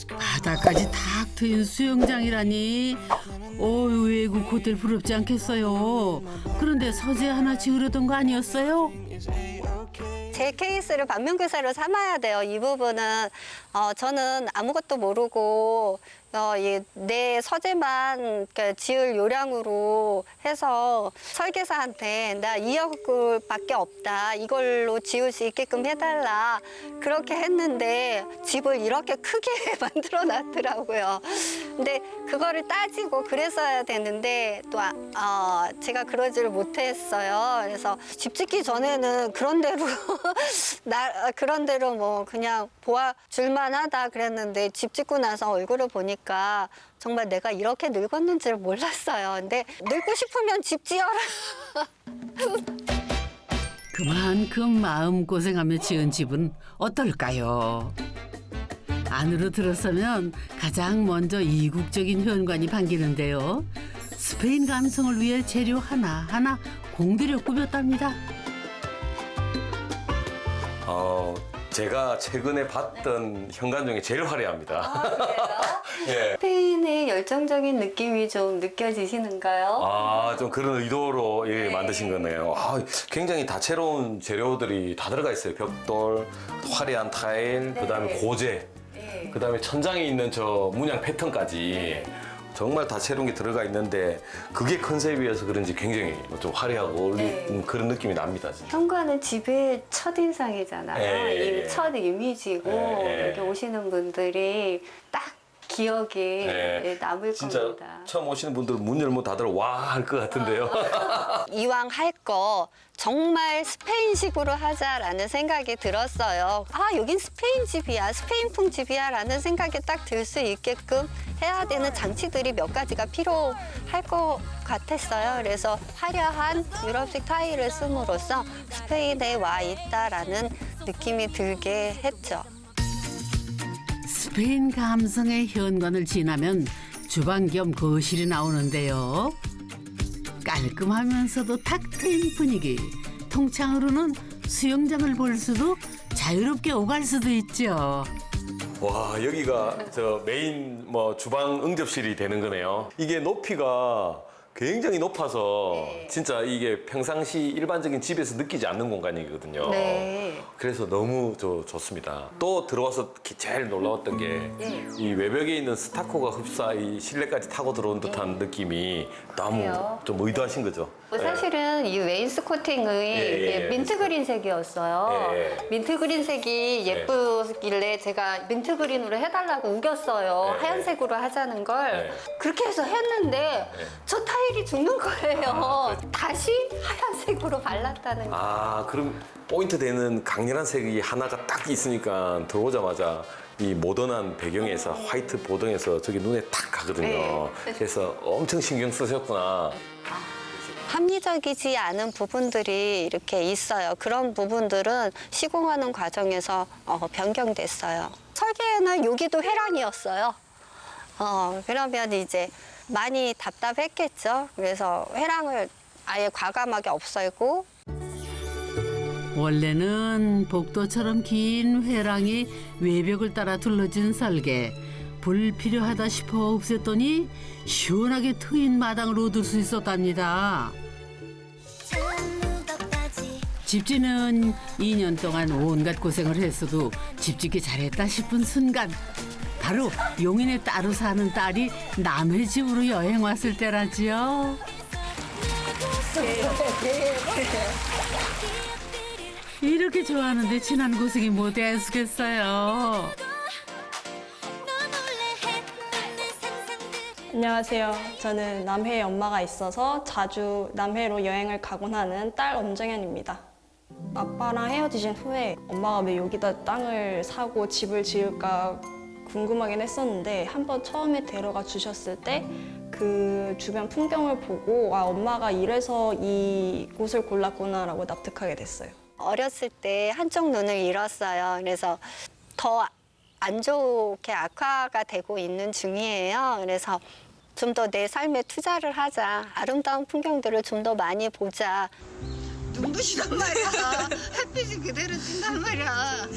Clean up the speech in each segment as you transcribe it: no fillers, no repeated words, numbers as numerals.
바다까지 탁 트인 수영장이라니. 외국 호텔 부럽지 않겠어요. 그런데 서재 하나 지으려던 거 아니었어요? 제 케이스를 반면교사로 삼아야 돼요. 이 부분은 저는 아무것도 모르고 내 서재만 지을 요량으로 해서 설계사한테 나 2억밖에 없다. 이걸로 지을 수 있게끔 해달라. 그렇게 했는데 집을 이렇게 크게 만들어 놨더라고요. 근데 그거를 따지고 그랬어야 되는데 또 제가 그러지를 못했어요. 그래서 집 짓기 전에는 그런 대로 뭐 그냥 보아줄만 하다 그랬는데 집 짓고 나서 얼굴을 보니까 정말 내가 이렇게 늙었는지를 몰랐어요. 근데 늙고 싶으면 집 지어라. 그만큼 마음고생하며 지은 집은 어떨까요? 안으로 들어서면 가장 먼저 이국적인 현관이 반기는데요. 스페인 감성을 위해 재료 하나하나 공들여 꾸몄답니다. 제가 최근에 봤던 현관 중에 제일 화려합니다. 예. 스페인의 열정적인 느낌이 좀 느껴지시는가요? 좀 그런 의도로 만드신 거네요. 굉장히 다채로운 재료들이 다 들어가 있어요. 벽돌, 화려한 타일, 그다음에 고재, 그다음에 천장에 있는 저 문양 패턴까지 정말 다채로운 게 들어가 있는데 그게 컨셉이어서 그런지 굉장히 좀 화려하고 그런 느낌이 납니다. 진짜. 현관은 집의 첫인상이잖아요. 예. 이 첫 이미지고 여기 오시는 분들이 딱 기억에 남을 진짜 겁니다. 처음 오시는 분들 문 열면 다들 와 할 것 같은데요. 이왕 할 거 정말 스페인식으로 하자라는 생각이 들었어요. 여긴 스페인 집이야, 스페인풍 집이야 라는 생각이 딱 들 수 있게끔 해야 되는 장치들이 몇 가지가 필요할 것 같았어요. 그래서 화려한 유럽식 타일을 씀으로써 스페인에 와 있다라는 느낌이 들게 했죠. 스페인 감성의 현관을 지나면 주방 겸 거실이 나오는데요. 깔끔하면서도 탁 트인 분위기. 통창으로는 수영장을 볼 수도 자유롭게 오갈 수도 있죠. 와, 여기가 저 메인 주방 응접실이 되는 거네요. 이게 높이가 굉장히 높아서 진짜 이게 평상시 일반적인 집에서 느끼지 않는 공간이거든요. 네. 그래서 너무 좋습니다. 또 들어와서 제일 놀라웠던 게 이 외벽에 있는 스타코가 흡사 이 실내까지 타고 들어온 듯한 느낌이 너무 그래요? 좀 의도하신 거죠. 사실은 이 웨인스코팅의 이게 민트 그린색이었어요. 민트 그린색이 예쁘길래 제가 민트 그린으로 해달라고 우겼어요. 하얀색으로 하자는 걸. 그렇게 해서 했는데 저 타일이 죽는 거예요. 다시 하얀색으로 발랐다는 거. 그럼 포인트 되는 강렬한 색이 하나가 딱 있으니까 들어오자마자 이 모던한 배경에서 화이트 보등에서 저기 눈에 탁 가거든요. 그래서 엄청 신경 쓰셨구나. 합리적이지 않은 부분들이 이렇게 있어요. 그런 부분들은 시공하는 과정에서 변경됐어요. 설계는 여기도 회랑이었어요. 그러면 이제 많이 답답했겠죠. 그래서 회랑을 아예 과감하게 없애고 원래는 복도처럼 긴 회랑이 외벽을 따라 둘러진 설계. 불필요하다 싶어 없앴더니 시원하게 트인 마당을 얻을 수 있었답니다. 집지는 2년 동안 온갖 고생을 했어도 집짓기 잘했다 싶은 순간 바로 용인에 따로 사는 딸이 남의 집으로 여행 왔을 때라지요. 이렇게 좋아하는데 지난 고생이 못 애쓰겠어요. 안녕하세요. 저는 남해에 엄마가 있어서 자주 남해로 여행을 가곤 하는 딸 엄정현입니다. 아빠랑 헤어지신 후에 엄마가 왜 여기다 땅을 사고 집을 지을까 궁금하긴 했었는데 한번 처음에 데려가 주셨을 때 그 주변 풍경을 보고 엄마가 이래서 이곳을 골랐구나라고 납득하게 됐어요. 어렸을 때 한쪽 눈을 잃었어요. 그래서 더 안 좋게 악화가 되고 있는 중이에요. 그래서 좀 더 내 삶에 투자를 하자. 아름다운 풍경들을 좀 더 많이 보자. 눈부시단 말이야. 햇빛이 그대로 뜬단 말이야.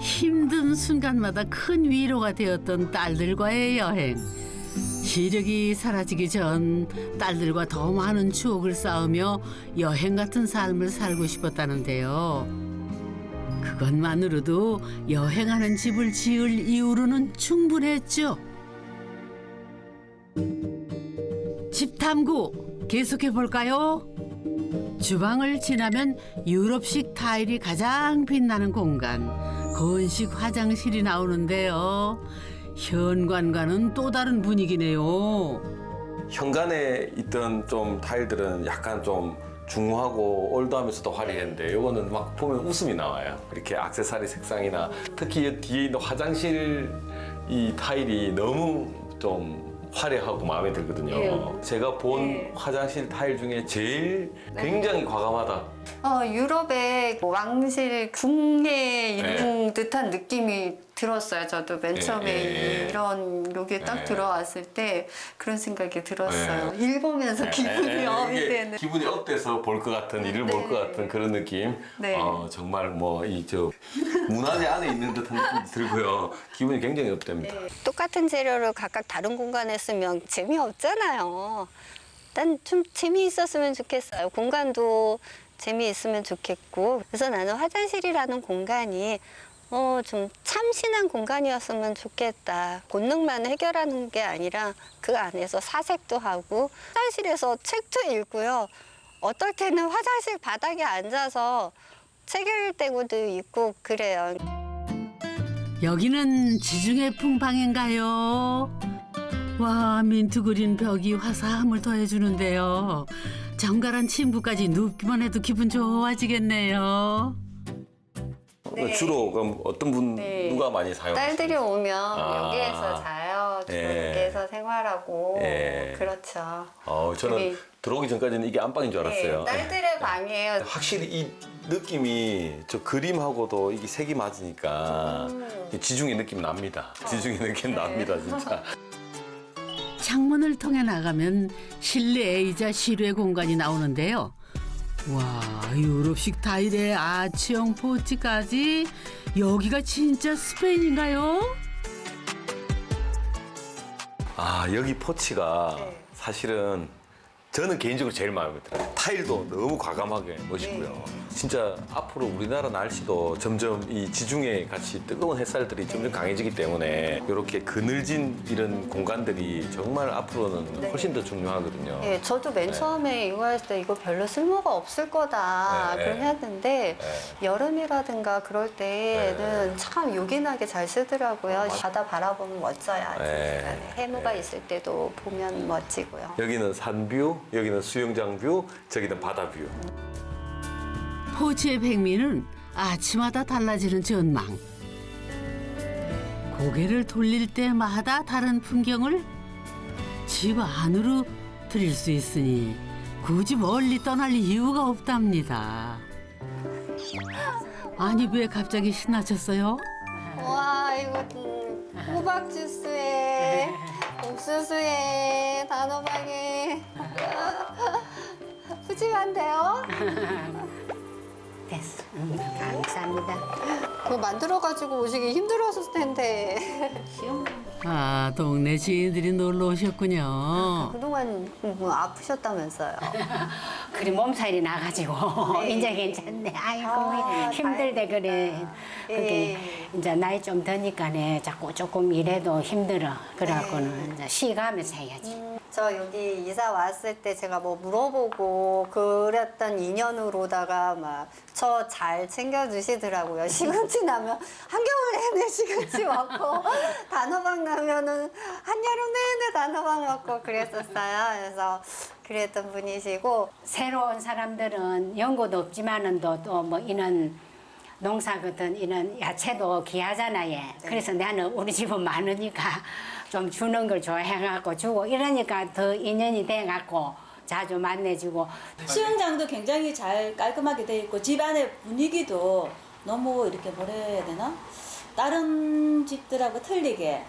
힘든 순간마다 큰 위로가 되었던 딸들과의 여행. 시력이 사라지기 전 딸들과 더 많은 추억을 쌓으며 여행 같은 삶을 살고 싶었다는데요. 그것만으로도 여행하는 집을 지을 이유로는 충분했죠. 집 탐구 계속해 볼까요? 주방을 지나면 유럽식 타일이 가장 빛나는 공간, 건식 화장실이 나오는데요. 현관과는 또 다른 분위기네요. 현관에 있던 좀 타일들은 약간 좀 중후하고 올드하면서도 화려했는데 이거는 막 보면 웃음이 나와요. 이렇게 액세서리 색상이나 특히 뒤에 있는 화장실 이 타일이 너무 좀 화려하고 마음에 들거든요. 제가 본 화장실 타일 중에 제일 굉장히 과감하다. 유럽의 왕실 궁에 있는 듯한 느낌이 들었어요. 저도 맨 처음에 이런 여기에 딱 들어왔을 때 그런 생각이 들었어요. 읽으면서 기분이 업이 되는. 기분이 업돼서 볼 것 같은, 일을 볼 것 같은 그런 느낌. 정말 뭐 이 문화재 안에 있는 듯한 느낌이 들고요. 기분이 굉장히 업됩니다. 똑같은 재료를 각각 다른 공간에 쓰면 재미없잖아요. 난 좀 재미있었으면 좋겠어요. 공간도 재미있으면 좋겠고. 그래서 나는 화장실이라는 공간이 좀 참신한 공간이었으면 좋겠다. 본능만 해결하는 게 아니라 그 안에서 사색도 하고 화장실에서 책도 읽고요. 어떨 때는 화장실 바닥에 앉아서 책 읽을 때도 있고 그래요. 여기는 지중해 풍방인가요? 와, 민트 그린 벽이 화사함을 더해주는데요. 정갈한 침구까지 눕기만 해도 기분 좋아지겠네요. 주로 그럼 어떤 분 누가 많이 사용하세요? 딸들이 오면 여기에서 자요. 여기에서 생활하고 그렇죠. 저는 여기- 들어오기 전까지는 이게 안방인 줄 알았어요. 딸들의 방이에요. 확실히 이 느낌이 저 그림하고도 이게 색이 맞으니까 지중해 느낌 납니다. 지중해 느낌 납니다, 진짜. 창문을 통해 나가면 실내이자 실외 공간이 나오는데요. 와, 유럽식 타일에 아치형 포치까지. 여기가 진짜 스페인인가요? 여기 포치가 사실은 저는 개인적으로 제일 마음에 들어요. 타일도 너무 과감하게 멋있고요. 진짜 앞으로 우리나라 날씨도 점점 이 지중해 같이 뜨거운 햇살들이 점점 강해지기 때문에 이렇게 그늘진 이런 공간들이 정말 앞으로는 훨씬 더 중요하거든요. 저도 맨 처음에 이거 했을 때 이거 별로 쓸모가 없을 거다 그런 했는데 여름이라든가 그럴 때는 참 요긴하게 잘 쓰더라고요. 바다 바라보면 멋져요. 아주. 해무가 있을 때도 보면 멋지고요. 여기는 산뷰, 여기는 수영장 뷰, 저기는 바다 뷰. 포치의 백미는 아침마다 달라지는 전망. 고개를 돌릴 때마다 다른 풍경을 집 안으로 들일 수 있으니 굳이 멀리 떠날 이유가 없답니다. 아니, 왜 갑자기 신나셨어요? 와, 이거 호박 주스에 옥수수에 단호박에 푸짐한데요? 됐어. 감사합니다. 그거 만들어가지고 오시기 힘들었을 텐데. 아, 동네 지인들이 놀러 오셨군요. 그동안 아프셨다면서요? 그래 몸살이 나가지고 이제 괜찮네. 아이고 힘들대 그래. 그게 이제 나이 좀 드니까네 자꾸 조금 일해도 힘들어. 그래갖고는 이제 쉬가면서 해야지. 저 여기 이사 왔을 때 제가 뭐 물어보고 그랬던 인연으로다가 막 저 잘 챙겨주시더라고요. 시금치 나면 한겨울 내내 시금치 먹고 단호박 나면은 한여름 내내 단호박 먹고 그랬었어요. 그래서 그랬던 분이시고 새로운 사람들은 연고도 없지만은 또 뭐 이런 농사 같은 이런 야채도 귀하잖아요. 그래서 나는 우리 집은 많으니까 좀 주는 걸 좋아해갖고 주고 이러니까 더 인연이 돼갖고 자주 만나주고. 수영장도 굉장히 잘 깔끔하게 돼 있고 집 안의 분위기도 너무 이렇게 뭐라 해야 되나? 다른 집들하고 틀리게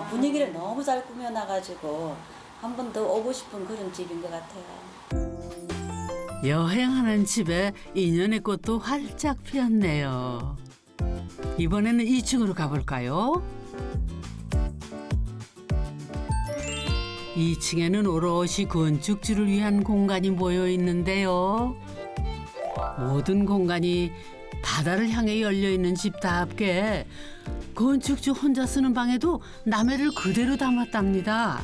분위기를 너무 잘 꾸며놔가지고 한 번 더 오고 싶은 그런 집인 것 같아요. 여행하는 집에 인연의 꽃도 활짝 피었네요. 이번에는 2층으로 가볼까요? 2층에는 오롯이 건축주를 위한 공간이 모여 있는데요. 모든 공간이 바다를 향해 열려 있는 집답게 건축주 혼자 쓰는 방에도 남해를 그대로 담았답니다.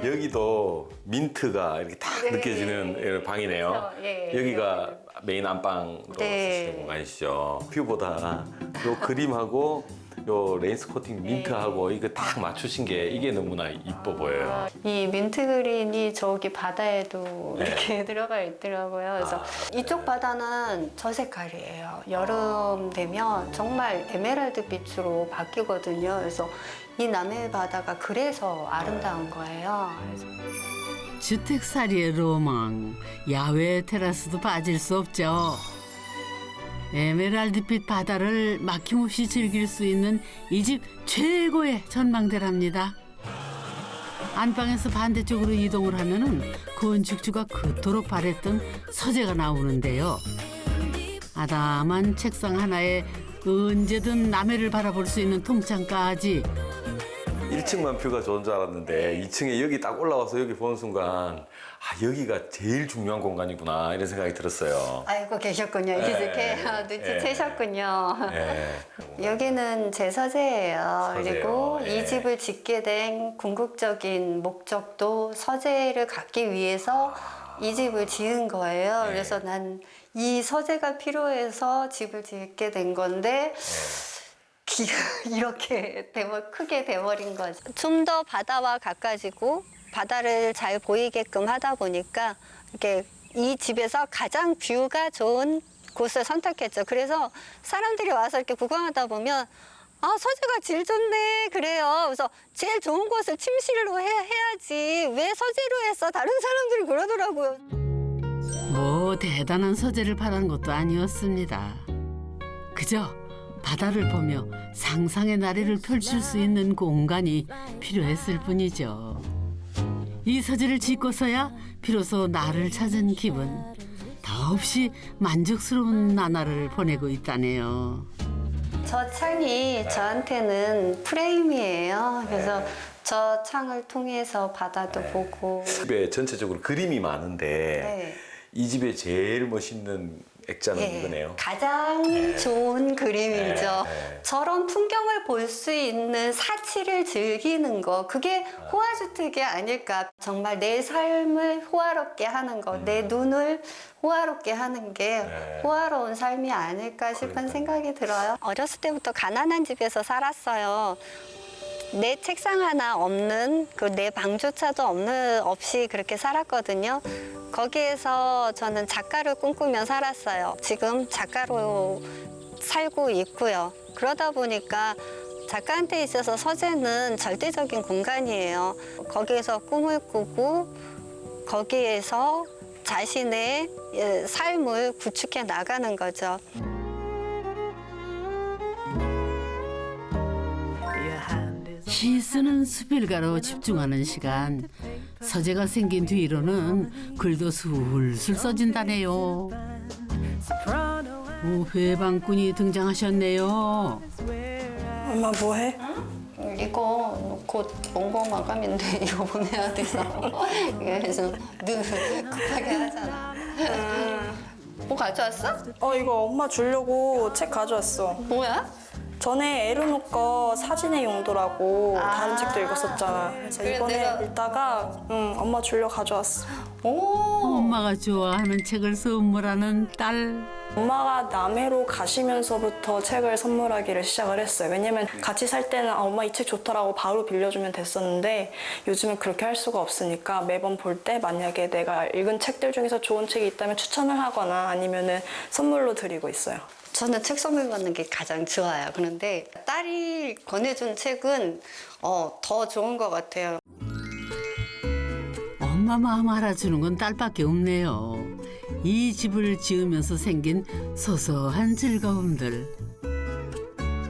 여기도 민트가 이렇게 딱 느껴지는 이런 방이네요. 여기가 메인 안방으로 쓰시는 공간이시죠. 뷰보다 요 그림하고 요 레인스코팅 민트하고 이거 딱 맞추신 게 이게 너무나 이뻐 보여요. 이 민트 그린이 저기 바다에도 이렇게 들어가 있더라고요. 그래서 이쪽 바다는 저 색깔이에요. 여름 되면 정말 에메랄드 빛으로 바뀌거든요. 그래서 이 남해 바다가 그래서 아름다운 거예요. 주택살이의 로망, 야외 테라스도 빠질 수 없죠. 에메랄드빛 바다를 막힘없이 즐길 수 있는 이 집 최고의 전망대랍니다. 안방에서 반대쪽으로 이동을 하면은 건축주가 그토록 바랬던 서재가 나오는데요. 아담한 책상 하나에 언제든 남해를 바라볼 수 있는 통창까지. 1층만 뷰가 좋은 줄 알았는데 2층에 여기 딱 올라와서 여기 보는 순간 여기가 제일 중요한 공간이구나 이런 생각이 들었어요. 알고 계셨군요. 이렇게 눈치채셨군요. 여기는 제 서재예요. 그리고 이 집을 짓게 된 궁극적인 목적도 서재를 갖기 위해서 이 집을 지은 거예요. 그래서 난 이 서재가 필요해서 집을 짓게 된 건데 이렇게 크게 돼버린 거죠. 좀 더 바다와 가까워지고 바다를 잘 보이게끔 하다 보니까 이렇게 이 집에서 가장 뷰가 좋은 곳을 선택했죠. 그래서 사람들이 와서 이렇게 구경하다 보면 서재가 질 좋네 그래요. 그래서 제일 좋은 곳을 침실로 해야지 왜 서재로 했어? 다른 사람들이 그러더라고요. 뭐 대단한 서재를 바란 것도 아니었습니다. 그저 바다를 보며 상상의 나래를 펼칠 수 있는 공간이 필요했을 뿐이죠. 이 서재를 짓고서야 비로소 나를 찾은 기분. 더없이 만족스러운 나날을 보내고 있다네요. 저 창이 저한테는 프레임이에요. 그래서 저 창을 통해서 바다도 보고. 집에 전체적으로 그림이 많은데 이 집에 제일 멋있는 액자는 이거네요. 가장 좋은 그림이죠. 저런 풍경을 볼 수 있는 사치를 즐기는 거, 그게 호화주택이 아닐까. 정말 내 삶을 호화롭게 하는 거, 내 눈을 호화롭게 하는 게 호화로운 삶이 아닐까 싶은 생각이 들어요. 어렸을 때부터 가난한 집에서 살았어요. 내 책상 하나 없는, 내 방조차도 없이 그렇게 살았거든요. 거기에서 저는 작가를 꿈꾸며 살았어요. 지금 작가로 살고 있고요. 그러다 보니까 작가한테 있어서 서재는 절대적인 공간이에요. 거기에서 꿈을 꾸고 거기에서 자신의 삶을 구축해 나가는 거죠. 시 쓰는 수필가로 집중하는 시간. 서재가 생긴 뒤로는 글도 술술 써진다네요. 오, 회방꾼이 등장하셨네요. 엄마 뭐해? 이거 곧 원고 마감인데 이거 보내야 돼서 그래서 늘 급하게 하잖아. 뭐 가져왔어? 이거 엄마 주려고 책 가져왔어. 뭐야? 전에 에르노 거 사진의 용도라고 다른 책도 읽었었잖아. 그래서 그래, 이번에 내가- 읽다가 엄마 주려고 가져왔어. 엄마가 좋아하는 책을 선물하는 딸. 엄마가 남해로 가시면서부터 책을 선물하기를 시작을 했어요. 왜냐면 같이 살 때는 엄마 이 책 좋더라고 바로 빌려주면 됐었는데 요즘은 그렇게 할 수가 없으니까 매번 볼 때 만약에 내가 읽은 책들 중에서 좋은 책이 있다면 추천을 하거나 아니면은 선물로 드리고 있어요. 저는 책 선물 받는 게 가장 좋아요. 그런데 딸이 권해준 책은 더 좋은 것 같아요. 엄마 마음 알아주는 건 딸밖에 없네요. 이 집을 지으면서 생긴 소소한 즐거움들.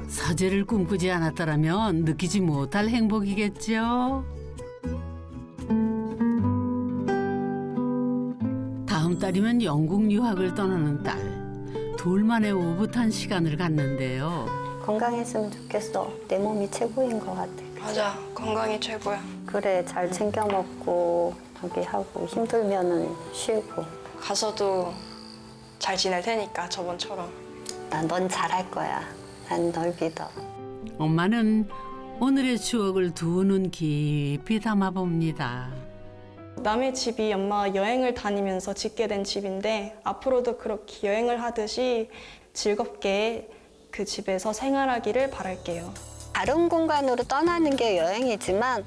서재를 꿈꾸지 않았더라면 느끼지 못할 행복이겠죠. 다음 달이면 영국 유학을 떠나는 딸. 둘만의 오붓한 시간을 갖는데요. 건강했으면 좋겠어. 내 몸이 최고인 것 같아. 맞아, 건강이 최고야. 그래, 잘 챙겨 먹고 저기 하고 힘들면은 쉬고. 가서도 잘 지낼 테니까 저번처럼. 넌 잘할 거야. 난 널 믿어. 엄마는 오늘의 추억을 두 눈 깊이 담아봅니다. 남의 집이 엄마가 여행을 다니면서 짓게 된 집인데 앞으로도 그렇게 여행을 하듯이 즐겁게 그 집에서 생활하기를 바랄게요. 다른 공간으로 떠나는 게 여행이지만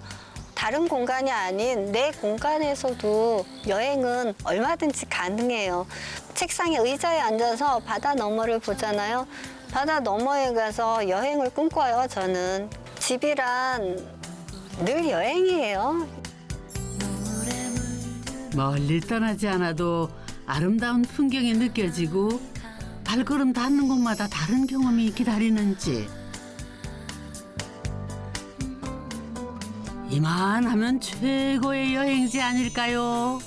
다른 공간이 아닌 내 공간에서도 여행은 얼마든지 가능해요. 책상에 의자에 앉아서 바다 너머를 보잖아요. 바다 너머에 가서 여행을 꿈꿔요, 저는. 집이란 늘 여행이에요. 멀리 떠나지 않아도 아름다운 풍경이 느껴지고 발걸음 닿는 곳마다 다른 경험이 기다리는지 이만하면 최고의 여행지 아닐까요?